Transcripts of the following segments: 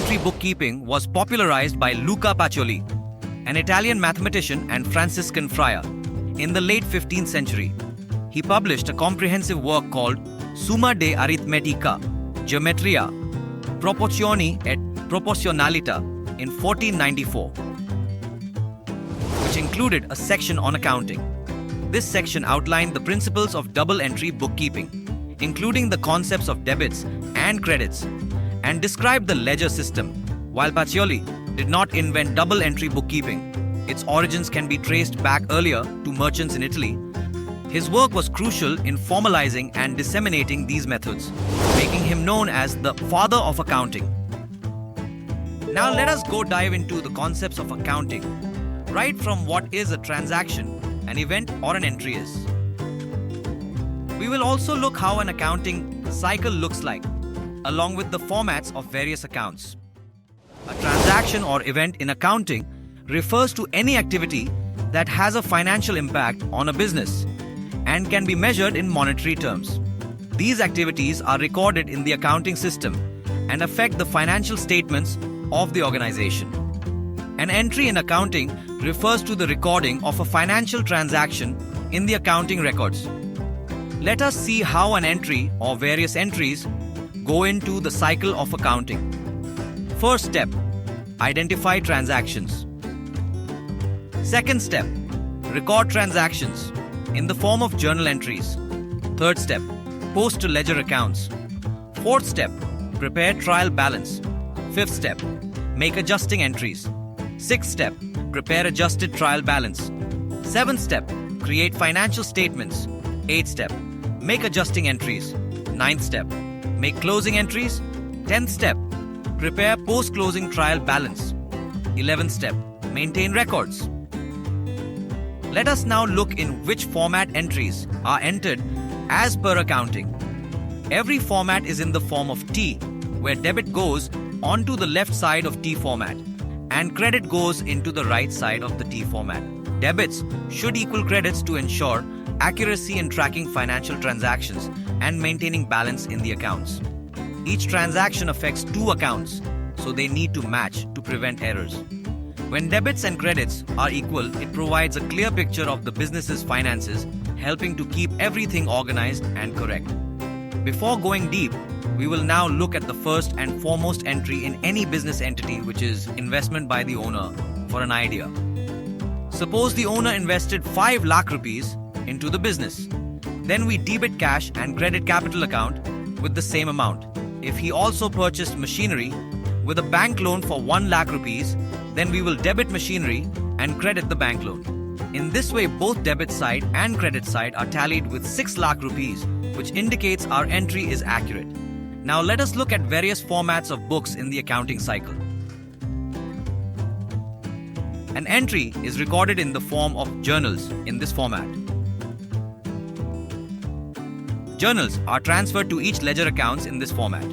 entry bookkeeping was popularized by Luca Pacioli, an Italian mathematician and Franciscan friar, in the late 15th century. He published a comprehensive work called Summa de Arithmetica, Geometria, Proporzioni et Proporzionalità in 1494, which included a section on accounting. This section outlined the principles of double entry bookkeeping, including the concepts of debits and credits, and described the ledger system. While Pacioli did not invent double entry bookkeeping, its origins can be traced back earlier to merchants in Italy. His work was crucial in formalizing and disseminating these methods, making him known as the father of accounting. Now let us go dive into the concepts of accounting, right from what is a transaction, an event, or an entry is. We will also look how an accounting cycle looks like, along with the formats of various accounts. A transaction or event in accounting refers to any activity that has a financial impact on a business and can be measured in monetary terms. These activities are recorded in the accounting system and affect the financial statements of the organization. An entry in accounting refers to the recording of a financial transaction in the accounting records. Let us see how an entry or various entries go into the cycle of accounting. First step, identify transactions. Second step, record transactions in the form of journal entries. Third step, post to ledger accounts. Fourth step, prepare trial balance. Fifth step, make adjusting entries. Sixth step, prepare adjusted trial balance. Seventh step, create financial statements. Eighth step, make adjusting entries. Ninth step, make closing entries. 10th step, prepare post-closing trial balance. 11th step, maintain records. Let us now look in which format entries are entered as per accounting. Every format is in the form of T, where debit goes onto the left side of T format and credit goes into the right side of the T format. Debits should equal credits to ensure accuracy in tracking financial transactions and maintaining balance in the accounts. Each transaction affects two accounts, so they need to match to prevent errors. When debits and credits are equal, it provides a clear picture of the business's finances, helping to keep everything organized and correct. Before going deep, we will now look at the first and foremost entry in any business entity, which is investment by the owner for an idea. Suppose the owner invested 5 lakh rupees into the business. Then we debit cash and credit capital account with the same amount. If he also purchased machinery with a bank loan for 1 lakh rupees, then we will debit machinery and credit the bank loan. In this way, both debit side and credit side are tallied with 6 lakh rupees, which indicates our entry is accurate. Now let us look at various formats of books in the accounting cycle. An entry is recorded in the form of journals in this format. Journals are transferred to each ledger accounts in this format.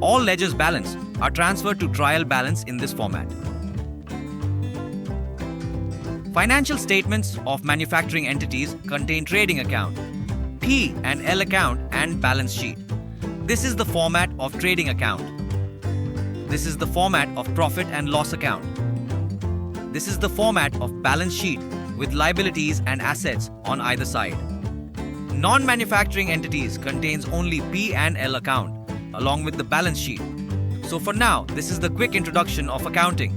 All ledgers balance are transferred to trial balance in this format. Financial statements of manufacturing entities contain trading account, P and L account, and balance sheet. This is the format of trading account. This is the format of profit and loss account. This is the format of balance sheet with liabilities and assets on either side. Non-manufacturing entities contains only P and L account along with the balance sheet. So for now, this is the quick introduction of accounting,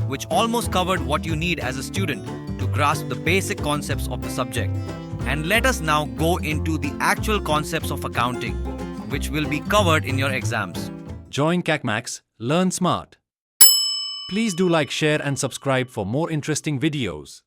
which almost covered what you need as a student to grasp the basic concepts of the subject. And let us now go into the actual concepts of accounting, which will be covered in your exams. Join CACMACS, learn smart. Please do like, share and subscribe for more interesting videos.